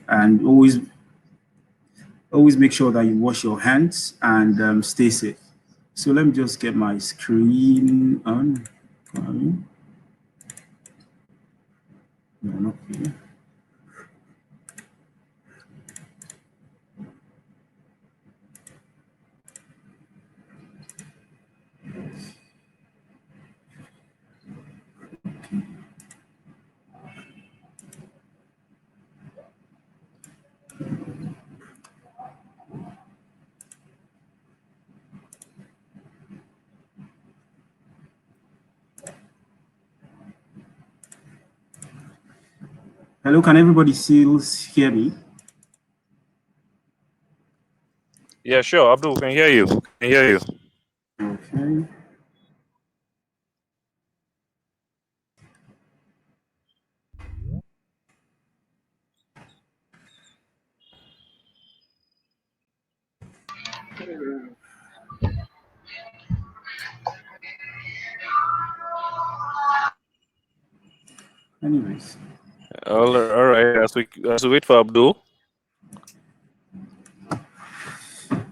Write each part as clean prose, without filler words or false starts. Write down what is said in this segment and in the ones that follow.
and always make sure that you wash your hands and stay safe. So let me just get my screen on. No, not here. Hello, can everybody still hear me? Yeah, sure. Abdul, can hear you. Can hear you. Okay. Anyways. All right. As we wait for Abdul.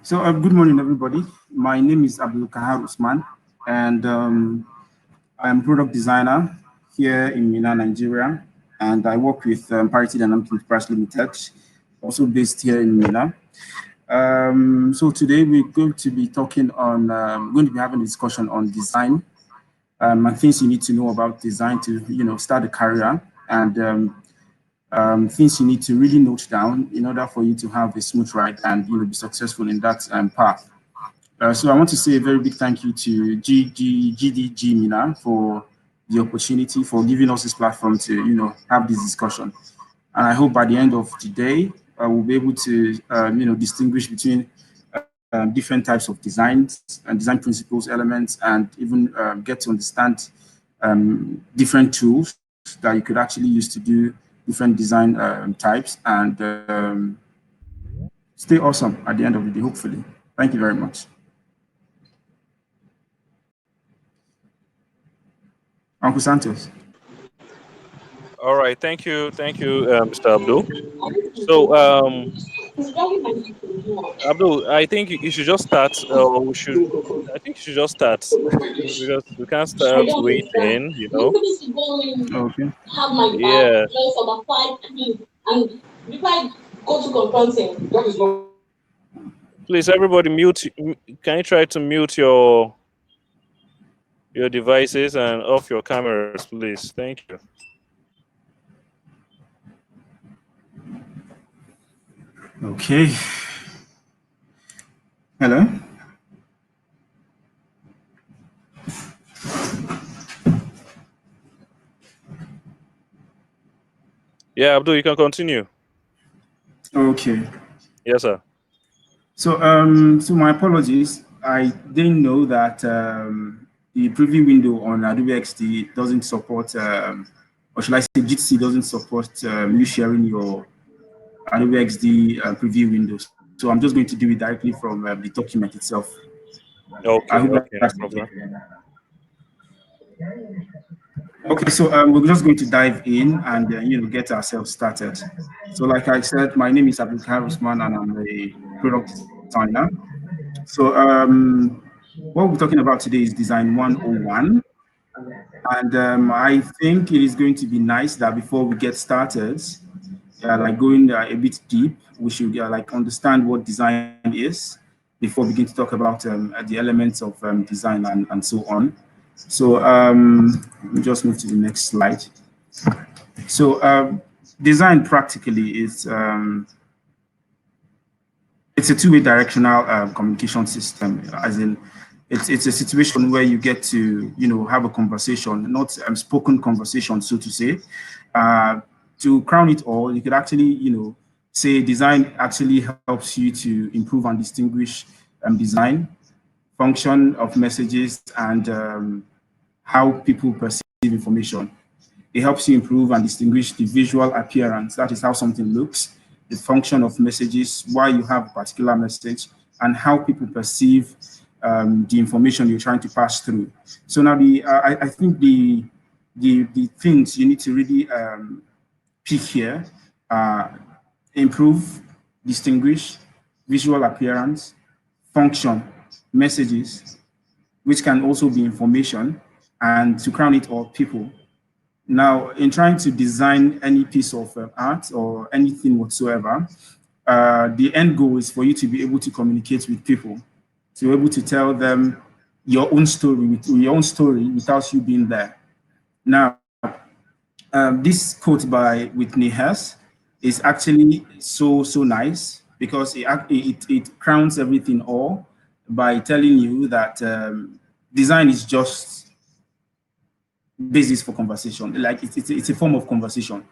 So good morning, everybody. My name is Abdulqahar Usman, and I'm product designer here in Mina, Nigeria, and I work with Parity Dynamics Press Limited, also based here in Mina. So today we're going to be talking on, going to be having a discussion on design and things you need to know about design to, start a career, and things you need to really note down in order for you to have a smooth ride and be successful in that path. So I want to say a very big thank you to GDG Mina for the opportunity for giving us this platform to have this discussion. And I hope by the end of the day we'll be able to distinguish between different types of designs and design principles, elements, and even get to understand different tools that you could actually use to do different design types and stay awesome at the end of the day, hopefully. Thank you very much. Uncle Santos. All right. Thank you, Mr. Abdul. So, Abdul, I think you should just start. We should. I think you should just start because we can't start waiting. You know. Okay. Yeah. Please, everybody, mute. Can you try to mute your devices and off your cameras, please? Thank you. Okay. Hello. Yeah, Abdul, you can continue. Okay. Yes, sir. So my apologies. I didn't know that the preview window on Adobe XD doesn't support, or should I say, GTC doesn't support you sharing your Adobe XD preview windows. So I'm just going to do it directly from the document itself. I Okay, hope okay, that's no okay. problem. Okay, so we're just going to dive in and get ourselves started. So, like I said, my name is Abdulqahar Usman, and I'm a product designer. So, what we're talking about today is Design 101, and I think it is going to be nice that before we get started, like going a bit deep, we should like understand what design is before we begin to talk about the elements of design and so on. So let me just move to the next slide. So design practically is it's a two-way directional communication system, as in it's a situation where you get to have a conversation, not spoken conversation, so to say. Uh, to crown it all, you could actually say design actually helps you to improve and distinguish design, function of messages, and how people perceive information. It helps you improve and distinguish the visual appearance. That is how something looks, the function of messages, why you have a particular message, and how people perceive the information you're trying to pass through. So now, I think the things you need to really pick here are improve, distinguish, visual appearance, function, messages, which can also be information, and to crown it all, people. Now, in trying to design any piece of art or anything whatsoever, the end goal is for you to be able to communicate with people, to be able to tell them your own story without you being there. Now, this quote by Whitney Hess is actually so nice because it crowns everything all by telling you that design is just basis for conversation. Like it's a form of conversation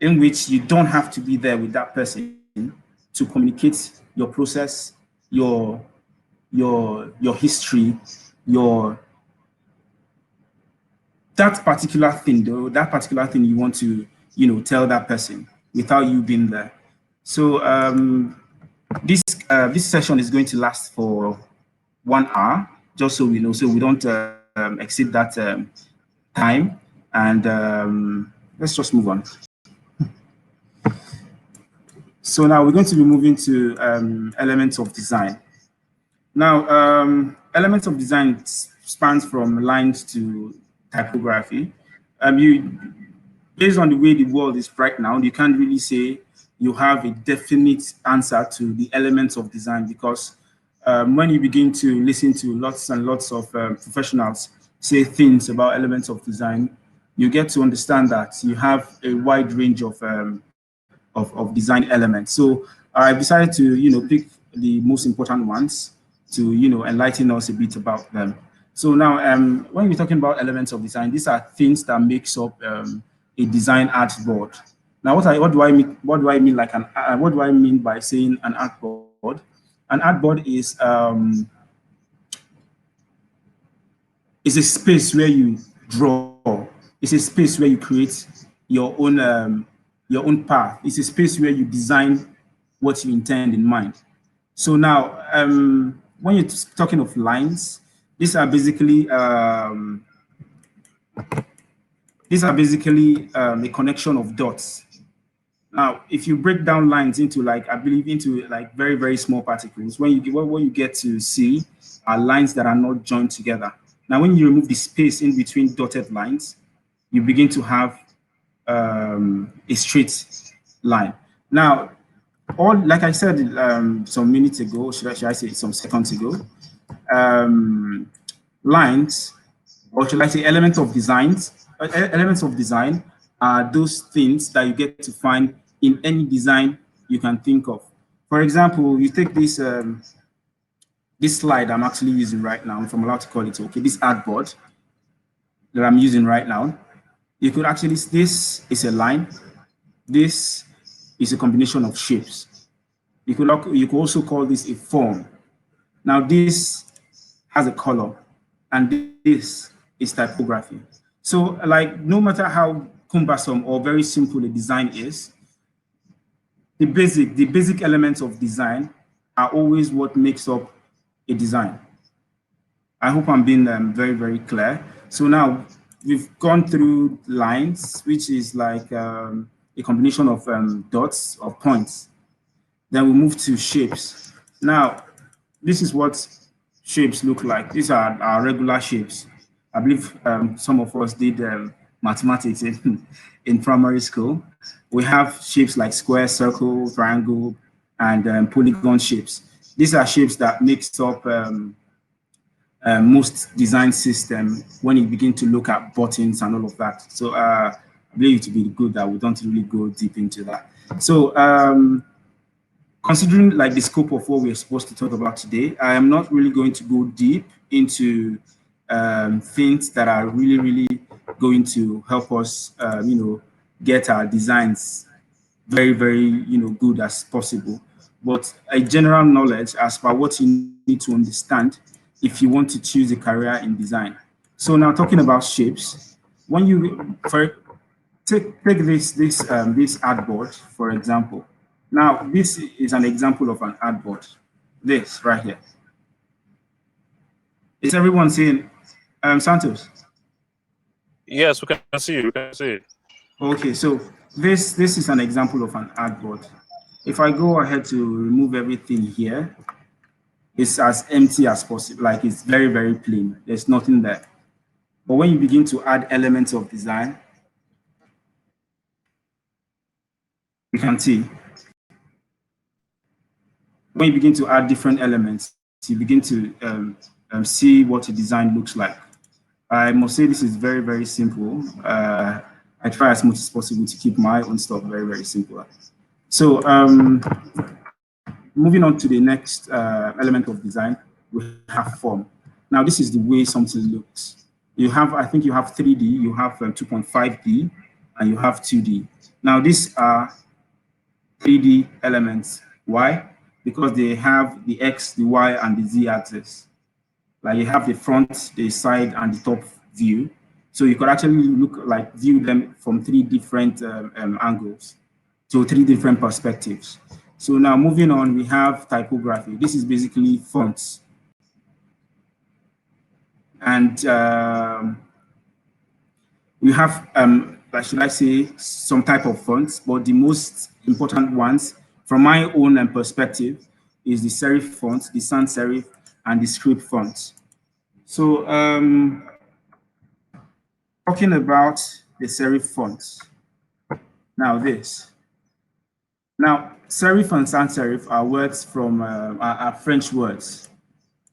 in which you don't have to be there with that person to communicate your process, your your history, your that particular thing though, that particular thing you want to, tell that person without you being there. So this session is going to last for 1 hour, just so we know, so we don't exceed that time. And let's just move on. So now we're going to be moving to elements of design. Now, elements of design spans from lines to typography. You Based on the way the world is right now, you can't really say you have a definite answer to the elements of design because when you begin to listen to lots and lots of professionals say things about elements of design, you get to understand that you have a wide range of design elements. So I've decided to pick the most important ones to enlighten us a bit about them. So now when we're talking about elements of design, these are things that makes up a design artboard. Now what do I mean like what do I mean by saying an artboard? An artboard is a space where you draw. It's a space where you create your own path. It's a space where you design what you intend in mind. So now, when you're talking of lines, these are basically a connection of dots. Now, if you break down lines into like I believe into like very small particles, what you get to see are lines that are not joined together. Now, when you remove the space in between dotted lines, you begin to have a straight line. Now, all like I said some minutes ago, should I say some seconds ago, um, lines, or should I say elements of design are those things that you get to find in any design you can think of. For example, you take this slide I'm actually using right now, if I'm allowed to call it, okay, this artboard that I'm using right now. You could actually, this is a line, this is a combination of shapes. You could also call this a form. Now this has a color, and this is typography. So like no matter how cumbersome or very simple a design is, the basic elements of design are always what makes up a design. I hope I'm being very clear. So now we've gone through lines, which is like a combination of dots or points. Then we move to shapes. Now, this is what shapes look like. These are our regular shapes. I believe some of us did mathematics in primary school. We have shapes like square, circle, triangle, and polygon shapes. These are shapes that makes up most design system when you begin to look at buttons and all of that. So I believe it to be good that we don't really go deep into that. So considering like the scope of what we're supposed to talk about today, I am not really going to go deep into things that are really going to help us, get our designs very, good as possible. But a general knowledge as per what you need to understand if you want to choose a career in design. So now talking about shapes, when you take this artboard for example. Now this is an example of an artboard. This right here. Is everyone seeing Santos? Yes, we can see it. We can see it. Okay, so This is an example of an artboard. If I go ahead to remove everything here, it's as empty as possible. Like it's very, very plain. There's nothing there. But when you begin to add elements of design, you can see when you begin to add different elements, you begin to see what a design looks like. I must say this is very, very simple. I try as much as possible to keep my own stuff very, very simple. So moving on to the next element of design, we have form. Now, this is the way something looks. You have, I think you have 3D, you have 2.5D, and you have 2D. Now, these are 3D elements. Why? Because they have the X, the Y, and the Z axis. Like you have the front, the side, and the top view. So you could actually view them from three different angles, so three different perspectives. So now moving on, we have typography. This is basically fonts. And we have, should I say, some type of fonts, but the most important ones, from my own perspective, is the serif font, the sans serif, and the script font. So talking about the serif font, now this. Now, serif and sans serif are words from, are French words.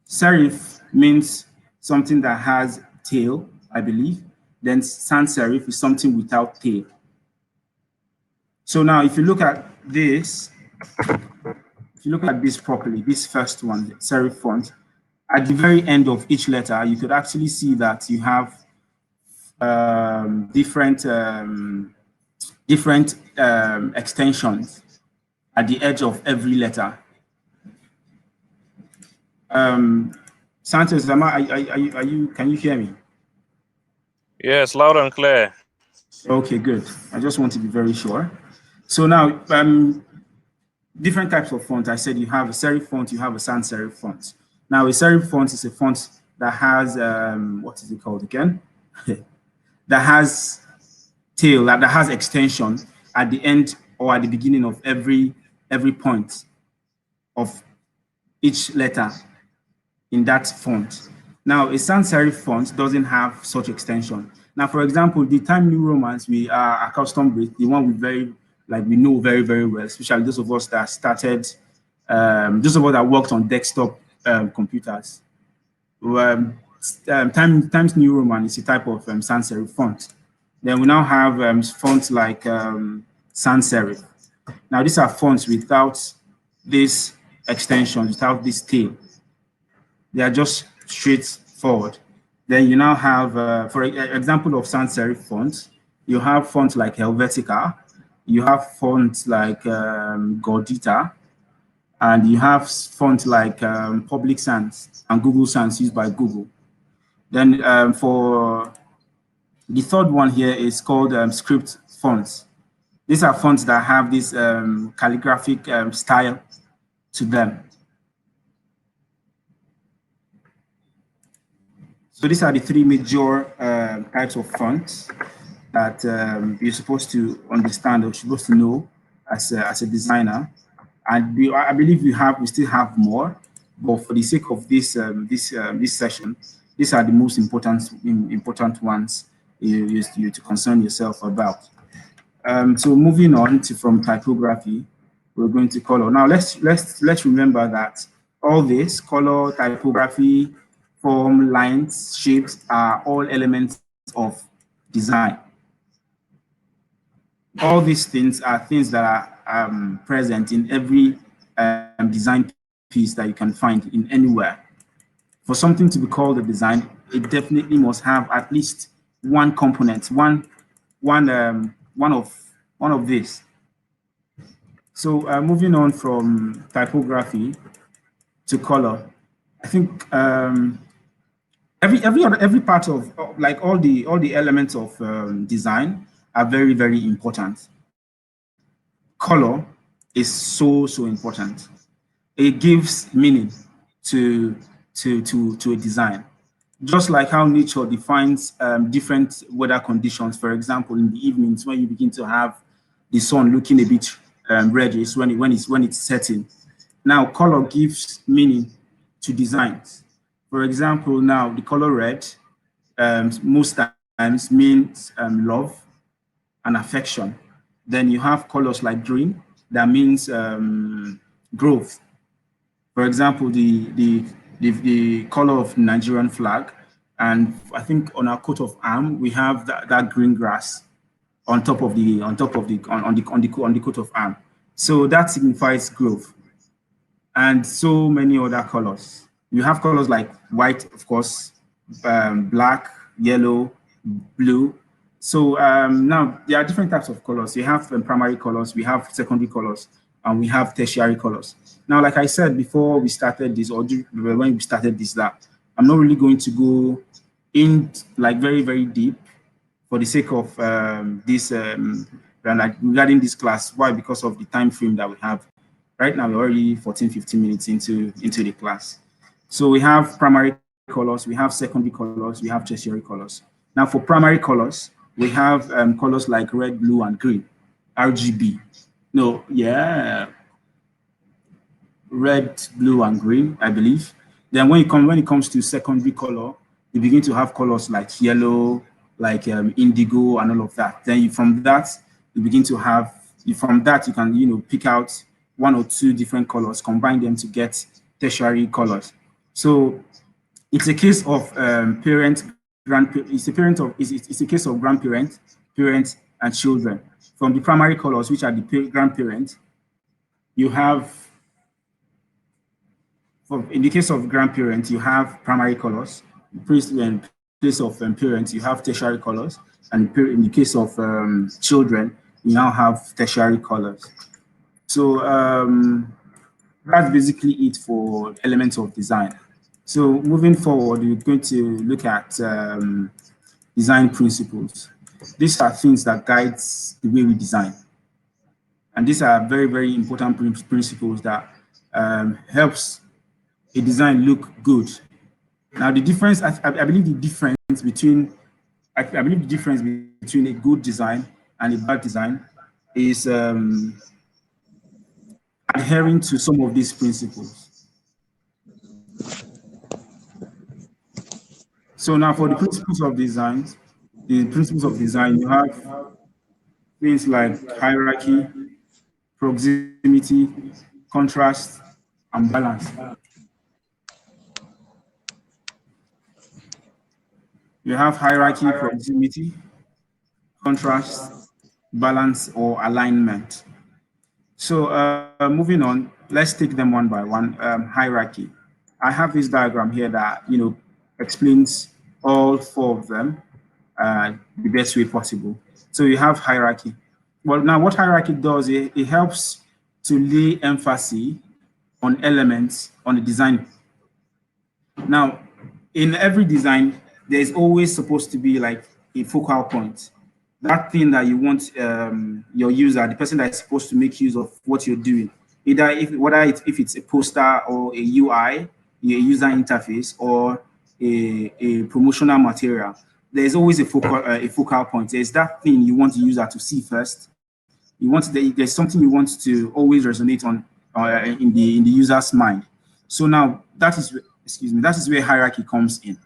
Serif means something that has tail, I believe. Then sans serif is something without tail. So now if you look at this, if you look at this properly, this first one, the serif font, at the very end of each letter, you could actually see that you have different extensions at the edge of every letter. Santos, can you hear me? Yes, loud and clear. Okay, good. I just want to be very sure. So now, different types of font. I said you have a serif font, you have a sans serif font. Now, a serif font is a font that has, what is it called again? That has tail, that has extension at the end or at the beginning of every point of each letter in that font. Now, a sans serif font doesn't have such extension. Now, for example, the Time New Romance we are accustomed with, the one we know very, very well, especially those of us that started, those of us that worked on desktop computers. Times New Roman is a type of sans serif font. Then we now have fonts like sans serif. Now, these are fonts without this extension, without this tail. They are just straightforward. Then you now have, for example of sans serif fonts, you have fonts like Helvetica, you have fonts like Gordita, and you have fonts like Public Sans and Google Sans used by Google. Then for the third one here is called script fonts. These are fonts that have this calligraphic style to them. So these are the three major types of fonts that you're supposed to understand or supposed to know as a designer. And I believe we still have more, but for the sake of this this session, these are the most important ones you to concern yourself about. So moving on from typography, we're going to color. Now let's remember that all this color, typography, form, lines, shapes are all elements of design. All these things are things that are present in every design piece that you can find in anywhere. For something to be called a design, it definitely must have at least one component, one of this. So moving on from typography to color, I think every part of like all the elements of design are very, very important. Color is so important. It gives meaning to a design. Just like how nature defines different weather conditions. For example, in the evenings when you begin to have the sun looking a bit reddish when it's setting. Now, color gives meaning to designs. For example, now the color red most times means love and affection. Then you have colors like green that means growth. For example, the color of Nigerian flag, and I think on our coat of arm we have that green grass on the coat of arm. So that signifies growth, and so many other colors. You have colors like white, of course, black, yellow, blue. So now there are different types of colors. You have primary colors, we have secondary colors, and we have tertiary colors. Now, like I said before we started this, when we started this lab, I'm not really going to go in like very, very deep for the sake of this like regarding this class. Why? Because of the time frame that we have. Right now we're already 14, 15 minutes into the class. So we have primary colors, we have secondary colors, we have tertiary colors. Now for primary colors, we have colors like red, blue, and green, RGB. No, yeah, red, blue, and green, I believe. Then when it comes to secondary color, you begin to have colors like yellow, like indigo, and all of that. Then from that, you begin to have from that you can pick out one or two different colors, combine them to get tertiary colors. So it's a case of it's a case of grandparents, parents, and children. From the primary colors, which are the grandparents, you have in the case of grandparents, you have primary colors. In place of parents, you have tertiary colors. And in the case of children, you now have tertiary colors. So that's basically it for elements of design. So moving forward, we're going to look at design principles. These are things that guides the way we design. And these are very, very important principles that helps a design look good. Now, the difference, I believe the difference between, I believe the difference between a good design and a bad design is adhering to some of these principles. So now for the principles of design, you have things like hierarchy, proximity, contrast, and balance. You have hierarchy, proximity, contrast, balance, or alignment. So moving on, let's take them one by one. Hierarchy. I have this diagram here that explains all four of them the best way possible. So you have hierarchy. Well, now what hierarchy does, it helps to lay emphasis on elements on the design. Now, in every design, there's always supposed to be like a focal point. That thing that you want your user, the person that is supposed to make use of what you're doing, either if it's a poster or a UI, a user interface, or a promotional material, there's always a focal point. There's that thing you want the user to see first. There's something you want to always resonate on in the user's mind. So now that is where hierarchy comes in.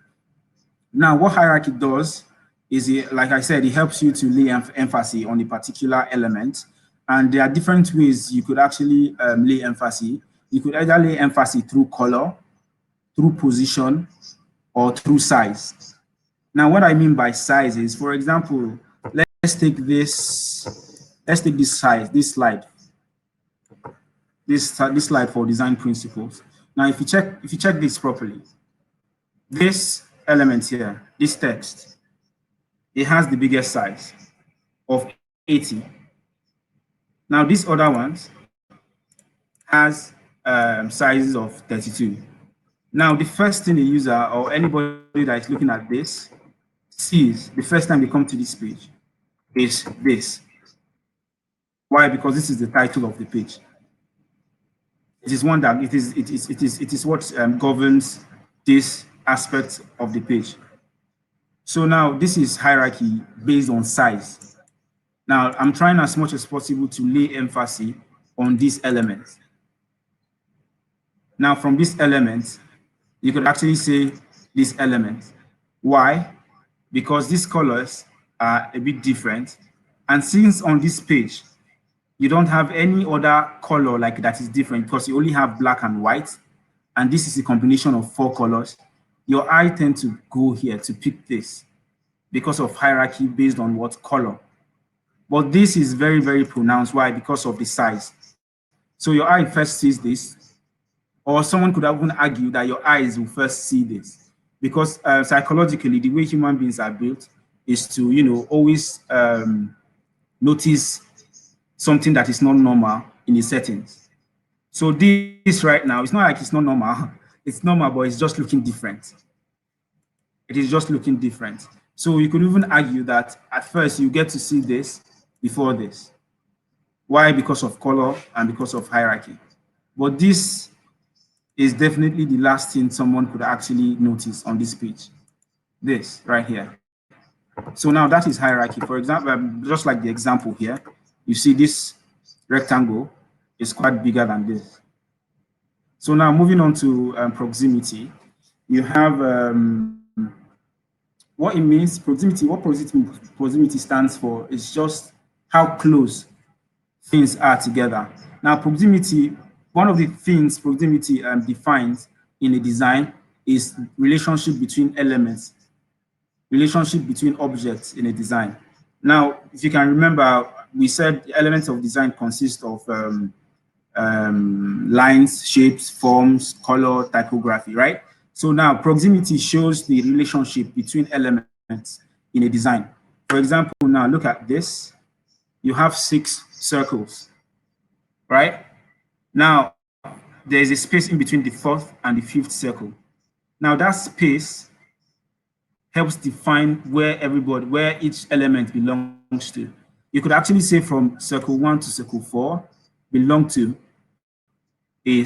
Now, what hierarchy does is, like I said, it helps you to lay emphasis on a particular element. And there are different ways you could actually lay emphasis. You could either lay emphasis through color, through position, or through size. Now, what I mean by size is, for example, let's take this slide for design principles. Now, if you check this properly, this element here, this text, it has the biggest size of 80. Now, these other ones has sizes of 32. Now, the first thing the user or anybody that is looking at this sees the first time they come to this page is this. Why? Because this is the title of the page. It is one that it is what governs this aspect of the page. So now this is hierarchy based on size. Now, I'm trying as much as possible to lay emphasis on these elements. Now, from these elements, you could actually say these elements. Why? Because these colors are a bit different. And since on this page, you don't have any other color like that is different because you only have black and white, and this is a combination of four colors, your eye tends to go here to pick this because of hierarchy based on what color. But this is very, very pronounced. Why? Because of the size. So your eye first sees this, or someone could even argue that your eyes will first see this. Because psychologically, the way human beings are built is to, always notice something that is not normal in the settings. So this right now, it's not like it's not normal. It's normal, but it's just looking different. It is just looking different. So you could even argue that at first you get to see this before this. Why? Because of color and because of hierarchy. But this is definitely the last thing someone could actually notice on this page. This right here. So now that is hierarchy. For example, just like the example here, you see this rectangle is quite bigger than this. So now moving on to proximity, you have what it means, proximity, proximity stands for is just how close things are together. Now, proximity, one of the things proximity defines in a design is relationship between elements, relationship between objects in a design. Now, if you can remember, we said the elements of design consist of lines, shapes, forms, color, typography, right? So now proximity shows the relationship between elements in a design. For example, now look at this. You have 6 circles, right? Now, there is a space in between the 4th and the 5th circle. Now, that space helps define where each element belongs to. You could actually say from circle 1 to circle 4 belong to a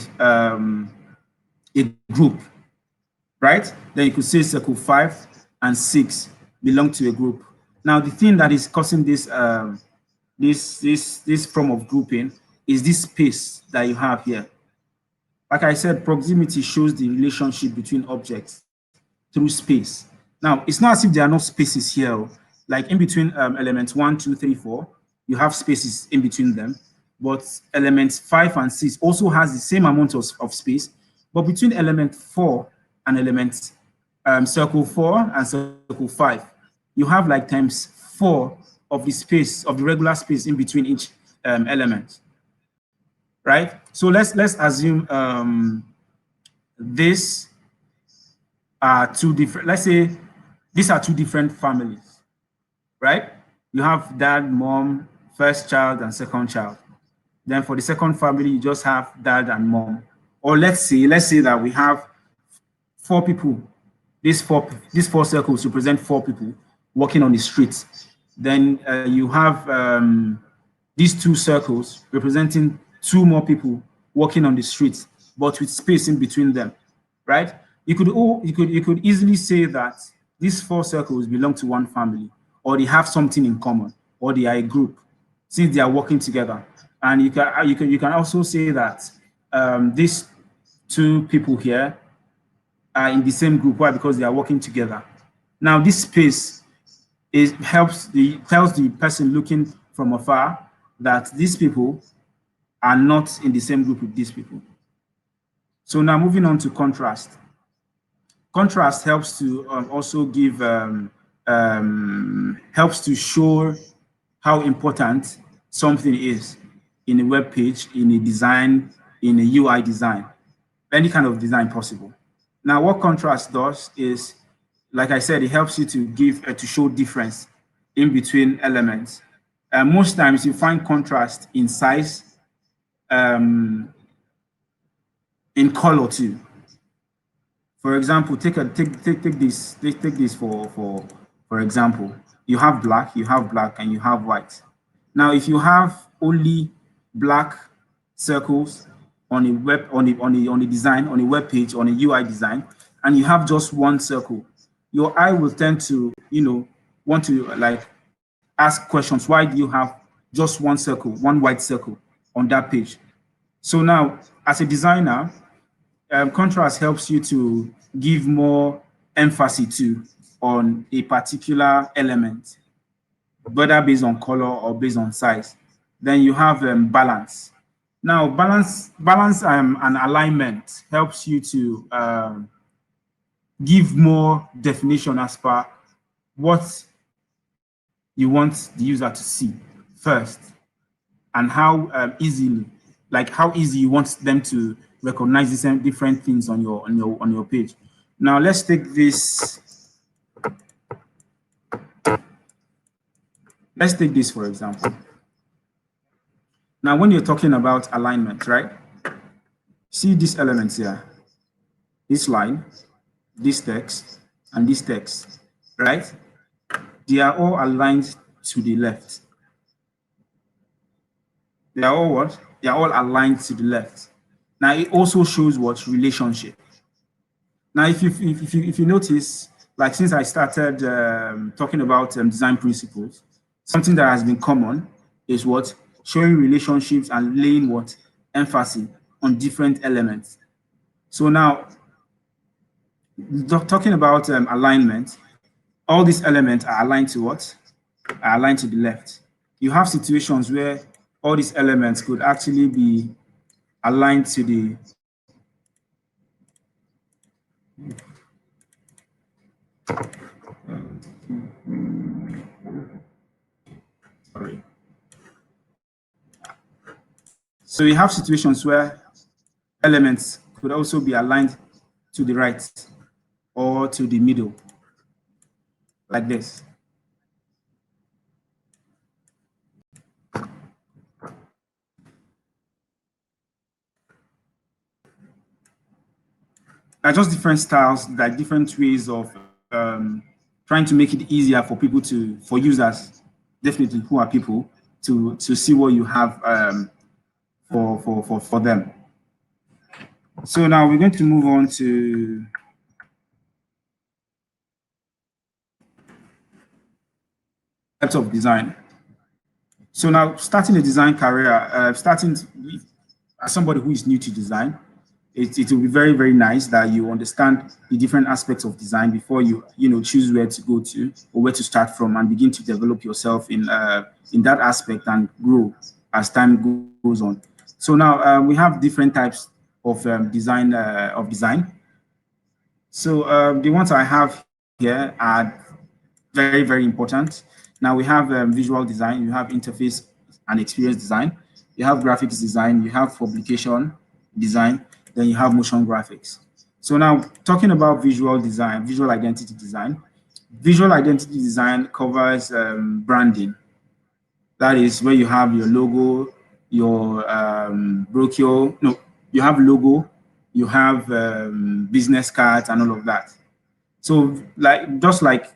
group, right? Then you could say circle 5 and 6 belong to a group. Now, the thing that is causing this form of grouping is this space that you have here. Like I said, proximity shows the relationship between objects through space. Now, it's not as if there are no spaces here. Like in between elements 1, 2, 3, 4, you have spaces in between them. But elements 5 and 6 also has the same amount of space. But between element 4 and element circle 4 and circle 5, you have like times 4 of the space, of the regular space in between each element, right? So let's assume this are two different, let's say these are two different families, right? You have dad, mom, first child, and second child. Then for the second family, you just have dad and mom. Or let's say that we have 4 people. These four circles represent 4 people walking on the street. Then you have these 2 circles representing 2 more people walking on the street, but with space in between them, right? You could easily say that these 4 circles belong to one family, or they have something in common, or they are a group, since they are working together. And you can also say that these 2 people here are in the same group. Why? Because they are working together. Now, this space tells the person looking from afar that these people are not in the same group with these people. So now moving on to contrast. Contrast helps to also give helps to show how important something is in a web page, in a design, in a UI design, any kind of design possible. Now, what contrast does is, like I said, it helps you to give to show difference in between elements. Most times you find contrast in size, in color too. For example, take this for example. You have black, and you have white. Now, if you have only black circles on a web on a design, on a web page, on a UI design, and you have just one circle, your eye will tend to want to like ask questions. Why do you have just one circle, one white circle on that page? So now, as a designer, contrast helps you to give more emphasis to on a particular element, whether based on color or based on size. Then you have balance. Now, balance and alignment helps you to give more definition as per what you want the user to see first, and how easily, like how easy you want them to recognize these different things on your page. Now let's take this. Let's take this for example. Now, when you're talking about alignment, right? See these elements here, this line, this text, and this text, right? They are all aligned to the left. They are all what? They are all aligned to the left. Now, it also shows what relationship. Now, if you notice, like since I started talking about design principles, something that has been common is what? Showing relationships and laying what? Emphasis on different elements. So now, talking about alignment, all these elements are aligned to what? Are aligned to the left. You have situations where all these elements could actually be aligned to the sorry. So you have situations where elements could also be aligned to the right or to the middle, like this. Are just different styles, like different ways of trying to make it easier for people to, for users, definitely who are people, to see what you have for them. So now we're going to move on to types of design. So now, starting a design career, as somebody who is new to design, it will be very, very nice that you understand the different aspects of design before you choose where to go to or where to start from and begin to develop yourself in that aspect and grow as time goes on. So now we have different types of design. So the ones I have here are very, very important. Now we have visual design, you have interface and experience design, you have graphics design, you have publication design, then you have motion graphics. So now talking about visual design, visual identity design covers branding. That is where you have your logo, your brochure, no, you have logo, you have business cards and all of that. So like just like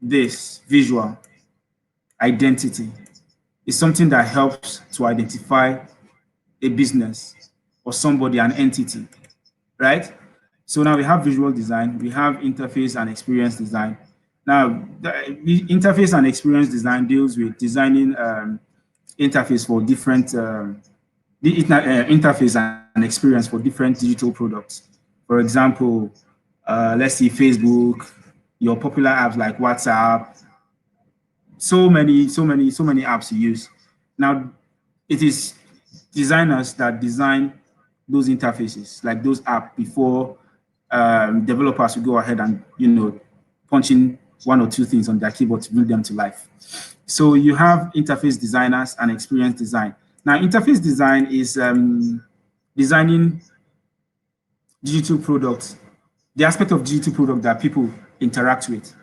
this visual identity is something that helps to identify a business or somebody, an entity, right? So now we have visual design, we have interface and experience design. Now, the interface and experience design deals with designing interface for different interface and experience for different digital products. For example, let's see Facebook, your popular apps like WhatsApp, so many apps you use. Now, it is designers that design those interfaces, like those apps, before developers will go ahead and punch in one or two things on their keyboard to bring them to life. So you have interface designers and experience design. Now, interface design is designing digital products, the aspect of digital product that people interact with.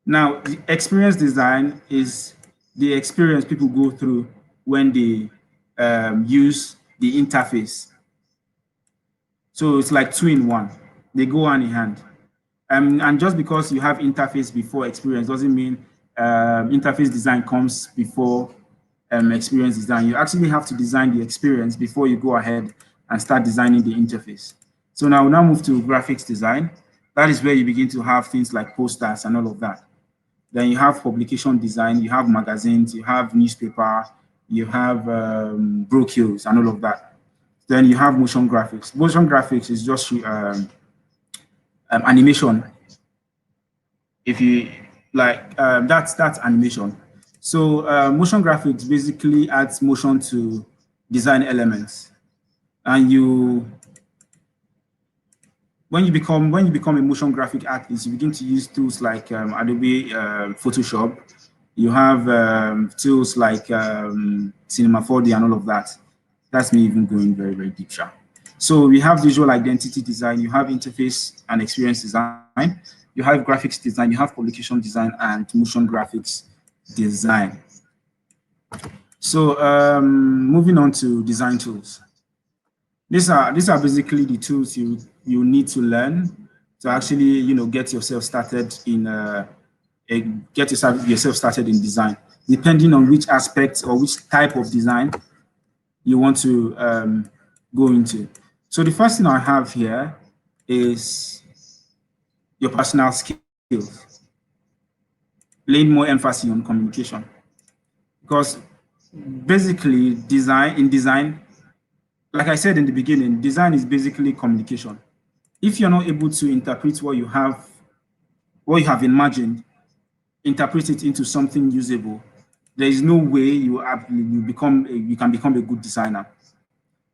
Now, the experience design is the experience people go through when they use the interface. So it's like two in one. They go hand in hand. And just because you have interface before experience doesn't mean interface design comes before experience design. You actually have to design the experience before you go ahead and start designing the interface. So now we'll now move to graphics design. That is where you begin to have things like posters and all of that. Then you have publication design, you have magazines, you have newspaper, you have brochures and all of that. Then you have motion graphics. Motion graphics is just animation. If you like, that's animation. So motion graphics basically adds motion to design elements, and you when you become a motion graphic artist, you begin to use tools like Adobe Photoshop. You have tools like Cinema 4D and all of that. That's me even going very, very deep. Sha. So we have visual identity design, you have interface and experience design, you have graphics design, you have publication design, and motion graphics design. So moving on to design tools. These are basically the tools you need to learn to actually get yourself started in yourself started in design, depending on which aspect or which type of design you want to go into. So the first thing I have here is your personal skills, laying more emphasis on communication, because basically design, like I said in the beginning, design is basically communication. If you're not able to interpret what you have imagined, interpret it into something usable, there is no way you can become a good designer.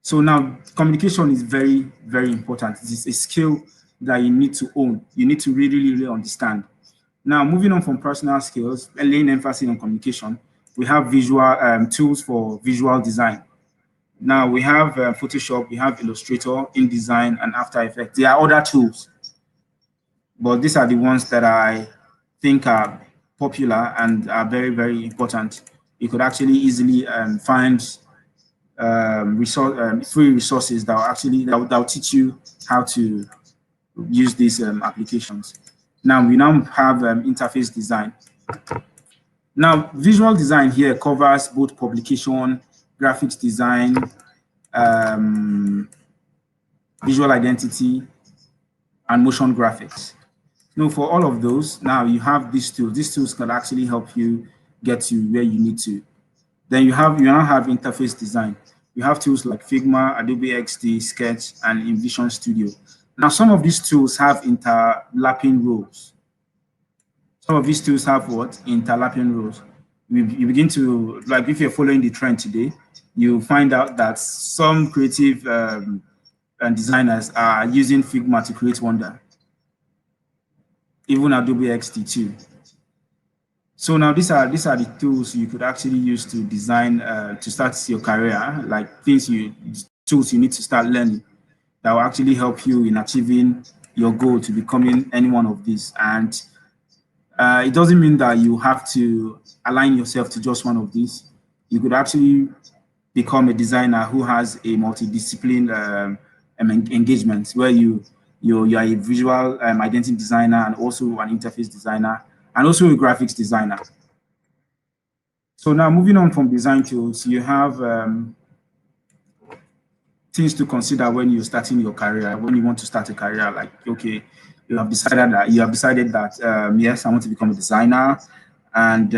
So now communication is very, very important. It's a skill that you need to own. You need to really, really understand. Now, moving on from personal skills, laying emphasis on communication, we have visual tools for visual design. Now we have Photoshop, we have Illustrator, InDesign, and After Effects. There are other tools, but these are the ones that I think are popular and are very, very important. You could actually easily find free resources that will that will teach you how to use these applications. Now we now have interface design. Now visual design here covers both publication, graphics design, um, visual identity, and motion graphics. For all of those, now you have these tools. These tools can actually help you get to where you need to. Then you now have interface design. You have tools like Figma, Adobe XD, Sketch, and InVision Studio. Now, some of these tools have interlapping roles. Some of these tools have what? Interlapping roles. You begin to, like if you're following the trend today, you find out that some creative and designers are using Figma to create wonder, even Adobe XD too. So now these are the tools you could actually use to design to start your career, like tools you need to start learning that will actually help you in achieving your goal to becoming any one of these. And it doesn't mean that you have to align yourself to just one of these. You could actually become a designer who has a multidiscipline engagement where you are a visual identity designer and also an interface designer and also a graphics designer. So now moving on from design tools, you have things to consider when you're starting your career, when you want to start a career. Like, okay, you have decided that yes, I want to become a designer, and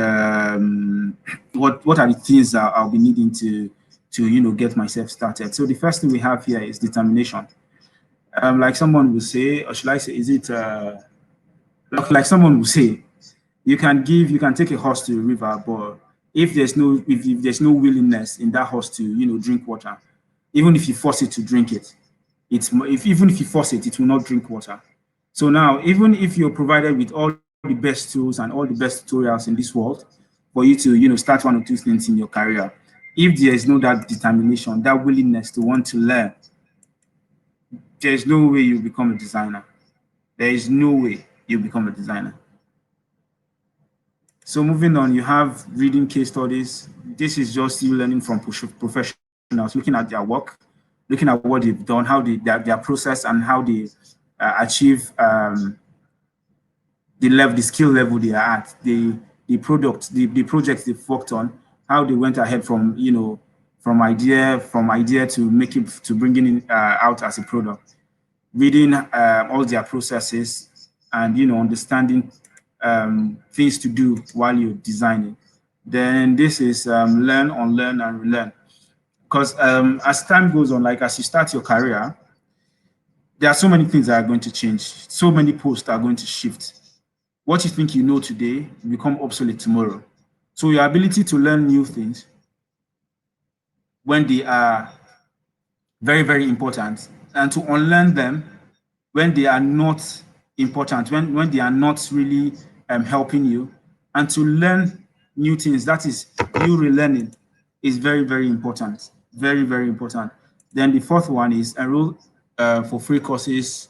what are the things that I'll be needing to get myself started. So the first thing we have here is determination. Like someone will say, or should I say, is it like someone will say, you can take a horse to a river, but if there's no willingness in that horse to drink water, even if you force it to drink it, even if you force it, it will not drink water. So now, even if you're provided with all the best tools and all the best tutorials in this world for you to start one or two things in your career, if there is no that determination, that willingness to want to learn, there's no way you become a designer. There is no way you become a designer. So moving on, you have reading case studies. This is just you learning from professionals, looking at their work, looking at what they've done, how their process, and how they achieve the skill level they are at, the projects they've worked on, how they went ahead from from idea to make it to bringing it out as a product. Reading all their processes and understanding things to do while you're designing. Then this is learn, unlearn, and relearn. Because as time goes on, like as you start your career, there are so many things that are going to change. So many posts are going to shift. What you think you know today will become obsolete tomorrow. So your ability to learn new things when they are very, very important, and to unlearn them when they are not important, when they are not really helping you, and to learn new things, that is you relearning, is very, very important. Very, very important. Then the fourth one is enroll for free courses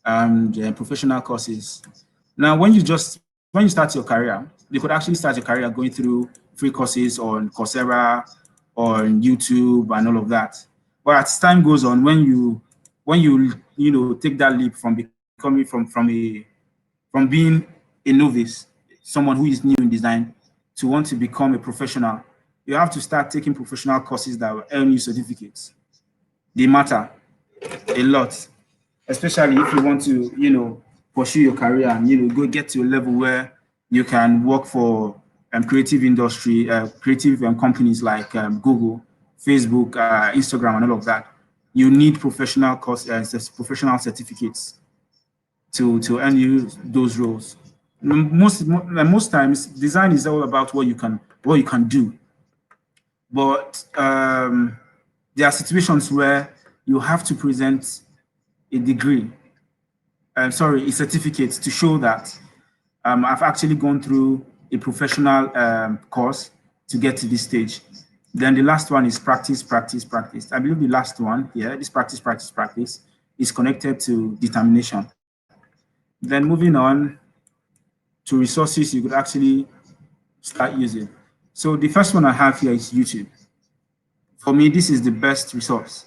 and professional courses. Now, when you start your career, you could actually start your career going through free courses on Coursera, on YouTube, and all of that. But as time goes on, when you know take that leap from becoming from being a novice, someone who is new in design, to want to become a professional, you have to start taking professional courses that will earn you certificates. They matter a lot, especially if you want to, pursue your career and go get to a level where you can work for creative industry, creative companies like Google, Facebook, Instagram, and all of that. You need professional certificates to earn you those roles. Most times, design is all about what you can do, but there are situations where you have to present a degree, sorry, a certificate to show that I've actually gone through a professional course to get to this stage. Then the last one is practice, practice, practice. I believe the last one here, this practice, practice, practice, is connected to determination. Then moving on to resources you could actually start using. So the first one I have here is YouTube. For me, this is the best resource.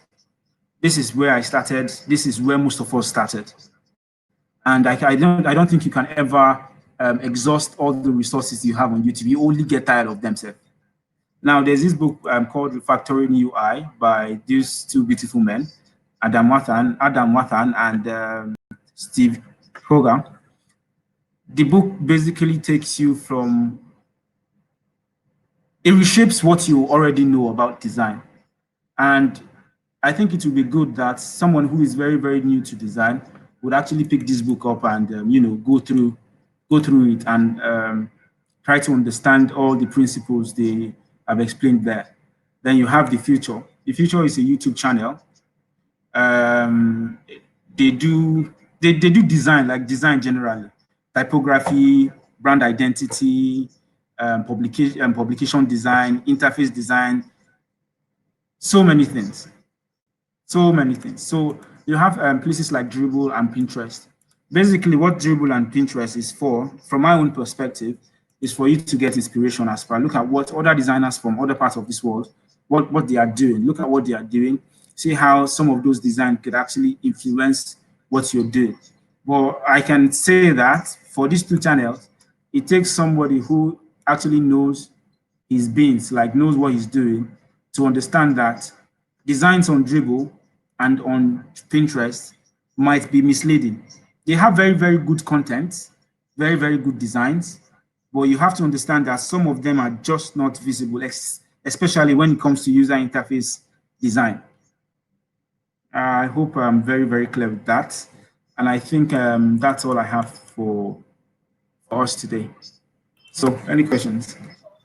This is where I started. This is where most of us started. And I don't think you can ever exhaust all the resources you have on YouTube. You only get tired of themselves. Now, there's this book called Refactoring UI by these two beautiful men, Adam Wathan and Steve Hogan. The book basically takes you from, it reshapes what you already know about design. And I think it would be good that someone who is very, very new to design would actually pick this book up and go through it and try to understand all the principles they have explained there. Then you have the future. The future is a YouTube channel. Um, they do they do design, like design generally, typography, brand identity, publication design, interface design, so many things. So many things. So you have places like Dribble and Pinterest. Basically, what Dribble and Pinterest is for, from my own perspective, is for you to get inspiration as far. Look at what other designers from other parts of this world, what they are doing. Look at what they are doing. See how some of those designs could actually influence what you're doing. But I can say that for these two channels, it takes somebody who actually knows his beans, like knows what he's doing, to understand that designs on Dribble and on Pinterest might be misleading. They have very, very good content, very, very good designs, but you have to understand that some of them are just not visible, especially when it comes to user interface design. I hope I'm very, very clear with that. And I think that's all I have for us today. So, any questions?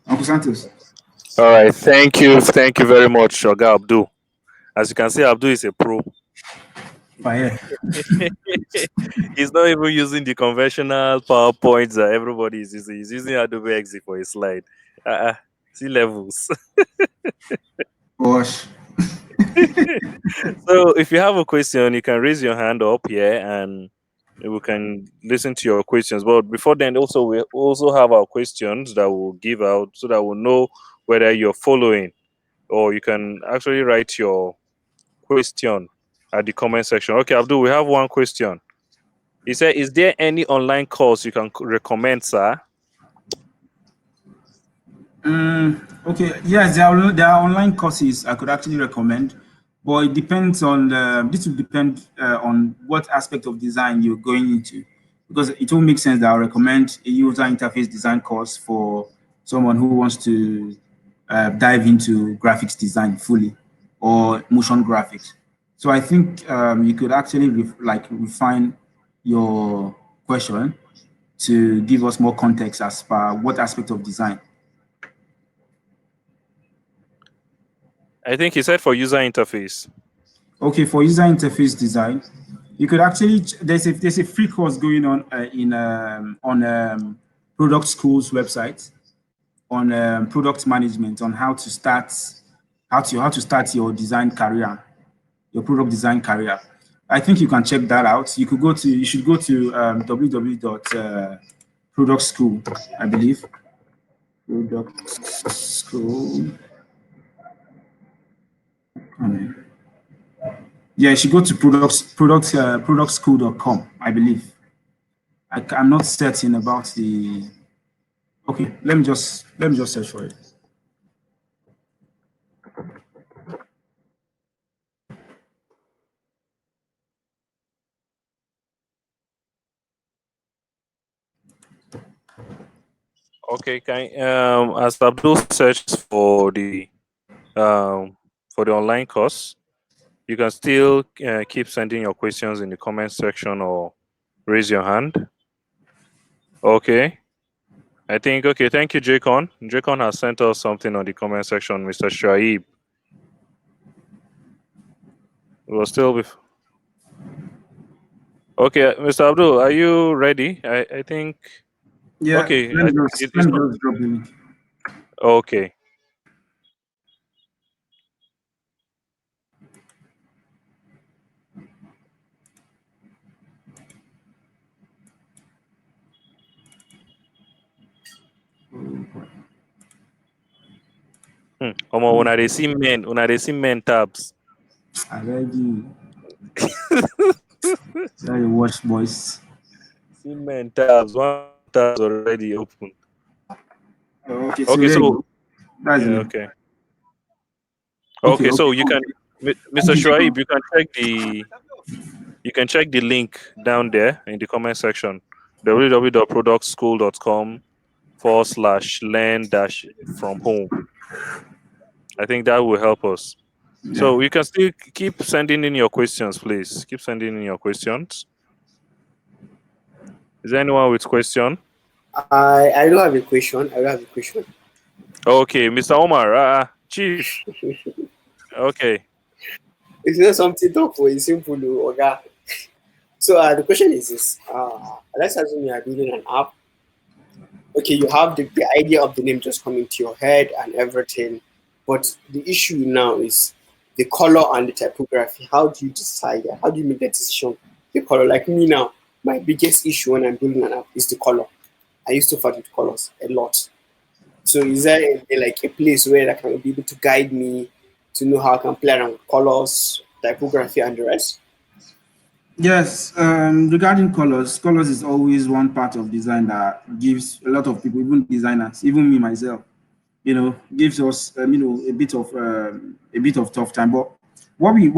Uncle Santos? All right, thank you very much, Shoga Abdul. As you can see, Abdul is a pro. Fire. He's not even using the conventional PowerPoints that everybody is using. He's using Adobe XD for his slide. Uh-uh. See levels. Gosh. So if you have a question, you can raise your hand up here and we can listen to your questions. But before then, also we also have our questions that we'll give out so that we'll know whether you're following, or you can actually write your question at the comment section. Okay, Abdul, we have one question. He said, "Is there any online course you can recommend, sir?" Okay, yes, there are online courses I could actually recommend, but it depends on this will depend on what aspect of design you're going into. because it will make sense that I'll recommend a user interface design course for someone who wants to dive into graphics design fully or motion graphics. So I think you could actually refine your question to give us more context as per what aspect of design. I think he said for user interface. Okay, for user interface design, you could actually there's a free course going on on product school's website on product management on how to start your design career, your product design career. I think you can check that out. You should go to www.productschool, I believe. Product school. Yeah, you should go to productschool.com, I believe. I'm not certain about the. Okay, let me just search for it. Okay, as Abdul searches um for the online course, you can still keep sending your questions in the comment section or raise your hand. Okay. I think okay, thank you, Jacon. Jacon has sent us something on the comment section, Mr. Shaib. We'll still be okay, Mr. Abdul, are you ready? I think Yeah, okay, let I me think just let it's me not just drop the link. okay. Una dey see men tabs. I already try to watch boys. See men tabs. One of the tabs already open. Oh, okay, so Okay, there you so go. That's the yeah, link. okay. Okay, Okay, okay, so you cool. can Thank Mr. you, Shuaib, Jacob. you can check the link down there in the comment section. www.productschool.com/learn dash from home. I think that will help us. Yeah. So you can still keep sending in your questions, please. Keep sending in your questions. Is there anyone with question? I do have a question. I do have a question. Okay, Mr. Omar, Chief. Okay. It's not something talk for a simple okay. So the question is this: let's assume you are building an app. Okay, you have the idea of the name just coming to your head and everything, but the issue now is the color and the typography. How do you decide? How do you make that decision? The color, like me now, my biggest issue when I'm building an app is the color. I used to fight with colors a lot. So is there like a place where that can be able to guide me to know how I can play around with colors, typography, and the rest? Yes, regarding colors, colors is always one part of design that gives a lot of people, even designers, even me myself, gives us a bit of tough time. But what we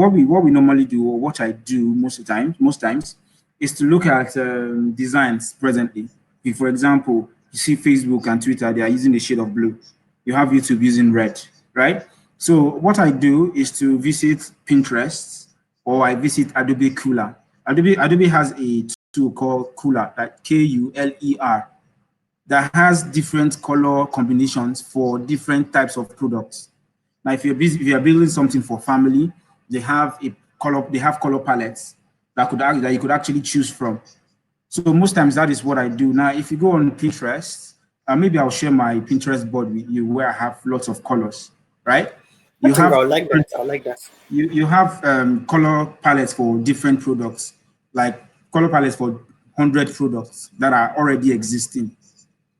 normally do, or what I do most times, is to look at designs presently. If, for example, you see Facebook and Twitter, they are using the shade of blue. You have YouTube using red, right? So what I do is to visit Pinterest or I visit Adobe Cooler. Adobe has a tool called Cooler, like Kuler, that has different color combinations for different types of products. Now, if you are building something for family, they have color palettes that you could actually choose from. So most times that is what I do. Now, if you go on Pinterest, maybe I'll share my Pinterest board with you where I have lots of colors, right? I You think I have would like that. I would like that. you have color palettes for different products, like color palettes for 100 products that are already existing,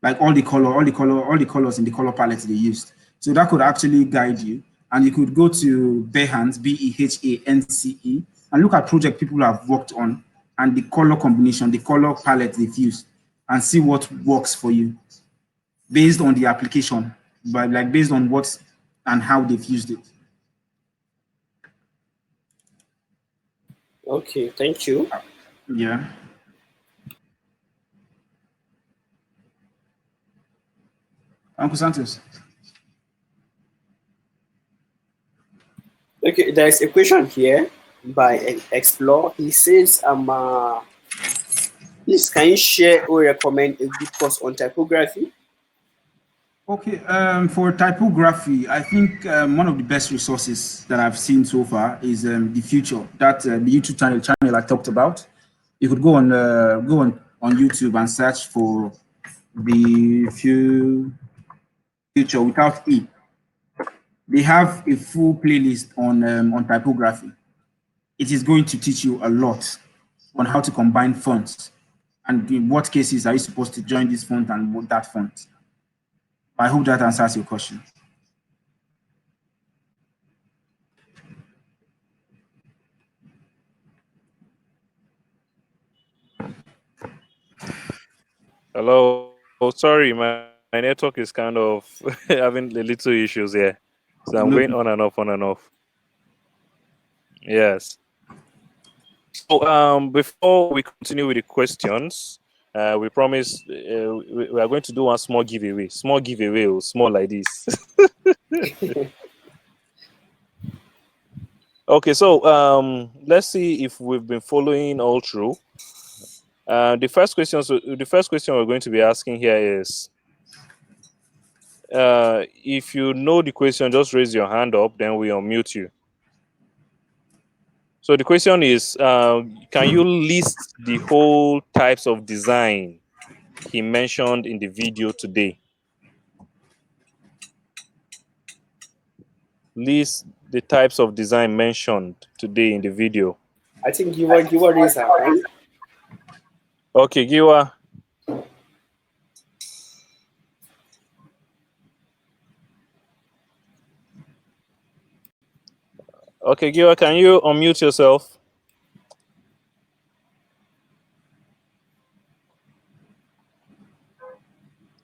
like all the colors in the color palette they used. So that could actually guide you. And you could go to Behance, Behance, and look at project people have worked on and the color combination, the color palette they've used, and see what works for you based on the application, but like based on what and how they've used it. Okay, thank you. Yeah. Uncle Santos. Okay, there's a question here by Explore. He says, please can you share or recommend a good course on typography? Okay, for typography, I think one of the best resources that I've seen so far is the Future, that the YouTube channel I talked about. You could go on YouTube and search for the Future without E. They have a full playlist on typography. It is going to teach you a lot on how to combine fonts and in what cases are you supposed to join this font and that font. I hope that answers your question. Hello. Oh, sorry, my network is kind of having a little issues here. So I'm going No, on and off, on and off. Yes. So before we continue with the questions, we promise we are going to do one small giveaway. Small giveaway, oh, small like this. Okay, so let's see if we've been following all through. The first question we're going to be asking here is, if you know the question, just raise your hand up, then we unmute you. So the question is, can you list the whole types of design he mentioned in the video today? List the types of design mentioned today in the video. I think you were raised her hand. Okay, Giwa. Okay, Giwa, can you unmute yourself?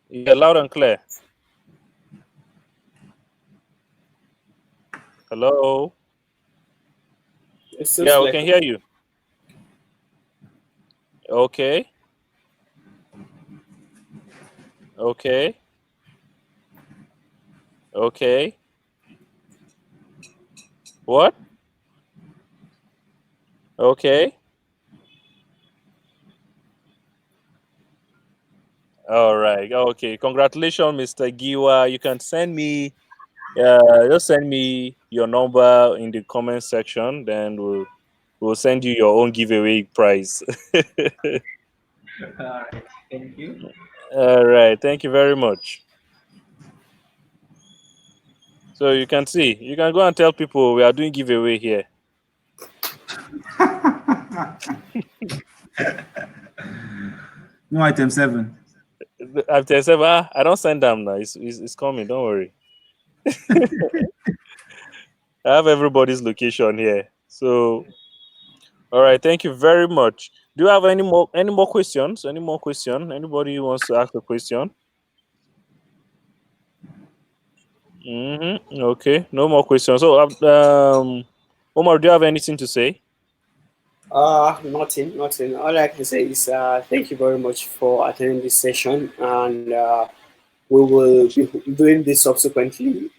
Yeah, loud and clear. Hello. It seems Yeah, we like can hear you. Okay. Okay. Okay. What? Okay. All right. Okay. Congratulations, Mr. Giwa. You can send me just send me your number in the comment section, then we'll send you your own giveaway prize. All right. Thank you. All right. Thank you very much. So you can see, you can go and tell people we are doing giveaway here. no item 7. After I said, I don't send them now. It's coming. Don't worry. I have everybody's location here. So, all right. Thank you very much. Do you have any more questions? Any more question? Anybody wants to ask a question? Okay. No more questions. So, Omar, do you have anything to say? nothing. All I can say is thank you very much for attending this session, and we will be doing this subsequently,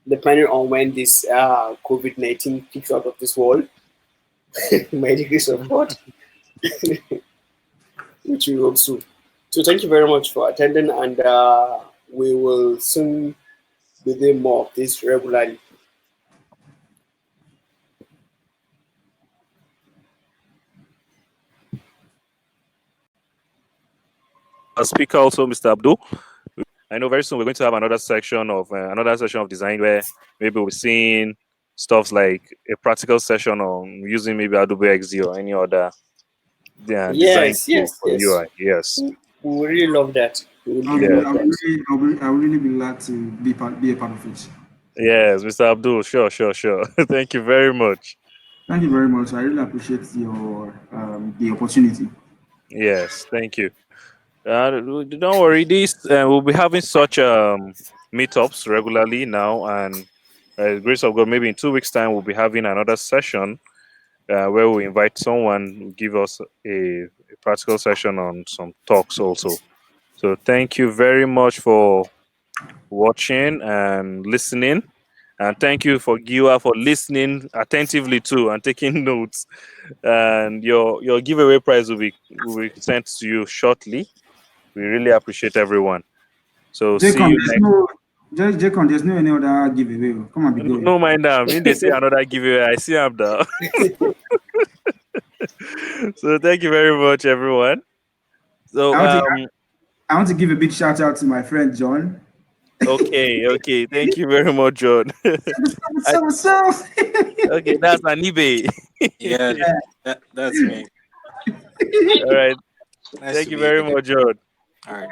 depending on when this COVID-19 kicks out of this world. By the grace of God, which we hope so. So thank you very much for attending, and we will soon be doing more of this regularly. Speaker also, Mr. Abdul. I know very soon we're going to have another session of design where maybe we're seeing stuff like a practical session on using maybe Adobe XD or any other design Yes, tool yes, for yes. UI. Yes, We would really love that. We would really yeah, love that. I will really be glad to be a part of it. yes, Mr. Abdul. Sure, sure, sure. Thank you very much. Thank you very much. I really appreciate your the opportunity. Yes, thank you. Don't worry, this we'll be having such meetups regularly now, and grace of God, maybe in 2 weeks' time we'll be having another session where we invite someone who give us a practical session on some talks also. So thank you very much for watching and listening. And thank you for Giwa for listening attentively too and taking notes. And your giveaway prize will be sent to you shortly. We really appreciate everyone. So see Jacon, you there's next. no just Jacon, there's no any other giveaway. Come on, be going. No mind them. When they say another giveaway, I see them there. So thank you very much, everyone. So I want to I want to give a big shout out to my friend John. okay. Thank you very much, John. I, So okay, that's an eBay. Yeah, that's me. All right. Nice Thank to you be very here. much, John. All right.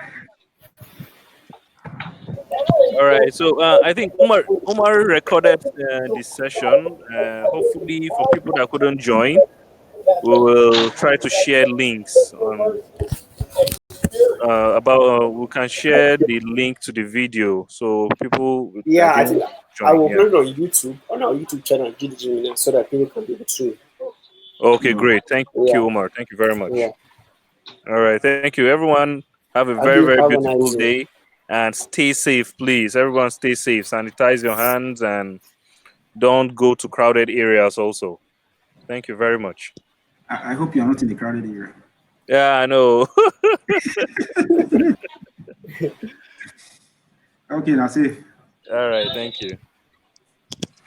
All right. So I think Umar recorded this session. Hopefully, for people that couldn't join, we will try to share links on about. We can share the link to the video so people that Yeah, I didn't think I join. will Yeah. upload it on YouTube on our YouTube channel, GDG, so that people can be able to. Okay. Great. Thank you, Yeah, Umar. Thank you very much. yeah. All right. Thank you, everyone. Have a I very do very have a beautiful nice day. day and stay safe, please. Everyone, stay safe. Sanitize your hands and don't go to crowded areas. Also. Thank you very much. I hope you're not in the crowded area. Yeah, I know. Okay, now safe. All right, thank you.